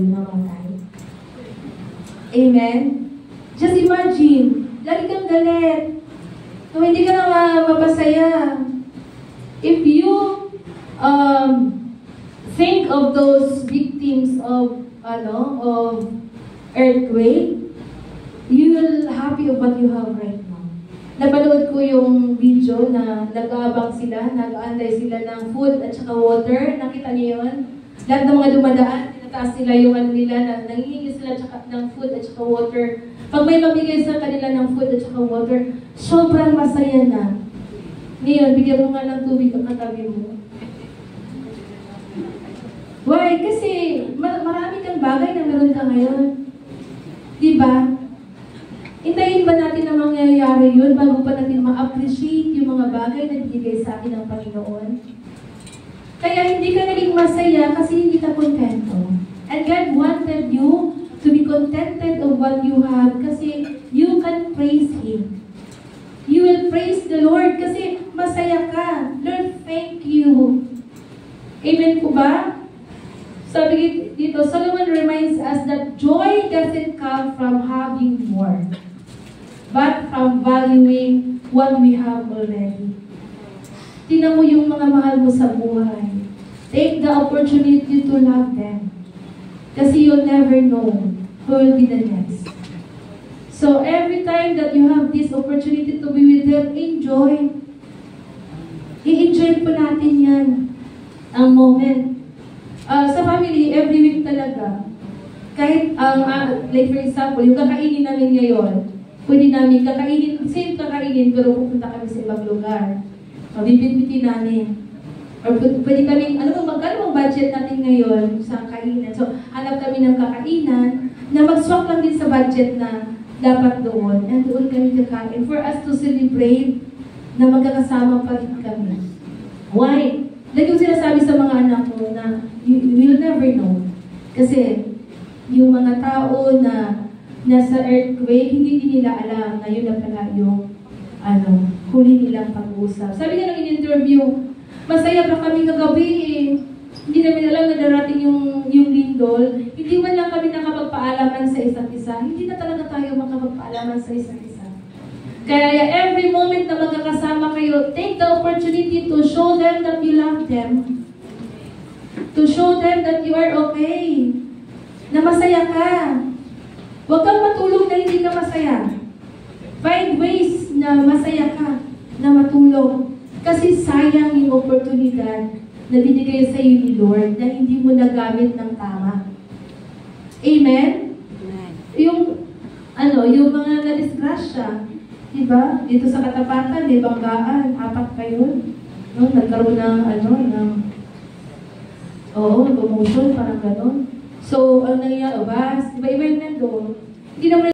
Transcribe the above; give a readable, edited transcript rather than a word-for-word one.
kayo namatay. Amen? Just imagine, lagi kang galit. Kung hindi ka na mapasaya. If you think of those victims of earthquake, you will happy of what you have right now. Napanood ko yung video na nag-aabang sila, nag-aantay sila ng food at saka water. Nakita niyo yun? Lahat ng mga dumadaan, tinataas nila yung nila, nangihingi sila ng food at saka water. Pag may mabigay sa kanila ng food at saka water, sobrang masaya na. Ngayon, bigyan mo nga ng tubig ang katabi mo. Why? Kasi marami kang bagay na meron ka ngayon. Diba? Hintayin ba natin na mangyayari yun bago pa natin ma-appreciate yung mga bagay na binigay sa akin ng Panginoon? Kaya hindi ka naging masaya kasi hindi ka kontento. And God wanted you to be contented of what you have kasi you can praise Him. You will praise the Lord kasi masaya ka. Lord, thank you. Amen po ba? Sabi dito, Solomon reminds us that joy doesn't come from having more, but from valuing what we have already. Tingnan mo yung mga mahal mo sa buhay. Take the opportunity to love them. Kasi you'll never know who will be the next. So every time that you have this opportunity to be with them, enjoy. I-enjoy po natin yan. Ang moment. Sa family, every week talaga. Kahit, like for example, yung kakainin namin ngayon, pwede namin kakainin, same kakainin, pero pupunta kami sa ibang lugar. Bibit-bitin namin. Or pwede kami, magkano ang budget natin ngayon sa kainan? So, hanap kami ng kakainan na mag-swap lang din sa budget na dapat doon. And doon kami kakain for us to celebrate na magkakasama pa rin kami. Why? Like yung sinasabi sa mga anak ko na you will never know. Kasi yung mga tao na nasa earthquake, hindi din nila alam na yun na pala yung huli nilang pag-uusap. Sabi nga ng in-interview, masaya pa kami kagabi eh. Hindi namin alam na darating yung lindol. Hindi man lang kami nakapagpaalaman sa isa't isa. Hindi na talaga tayo makapagpaalaman sa isa't isa. Kaya every moment na magkakasama kayo, take the opportunity to show them that you love them. To show them that you are okay. Na masaya ka. Huwag kang matulog na hindi ka masaya. Find ways na masaya ka, na matulog. Kasi sayang yung oportunidad na binigay sa iyo ni Lord na hindi mo nagamit ng tama. Amen? Amen. Yung mga nadisgrasya, diba? Dito sa Katapatan, di Banggaan, 4 kayo. No? Nagkaroon ng promotion, parang gano'n. So, ang nangyayari, iba-iba yung nandun. Hindi naman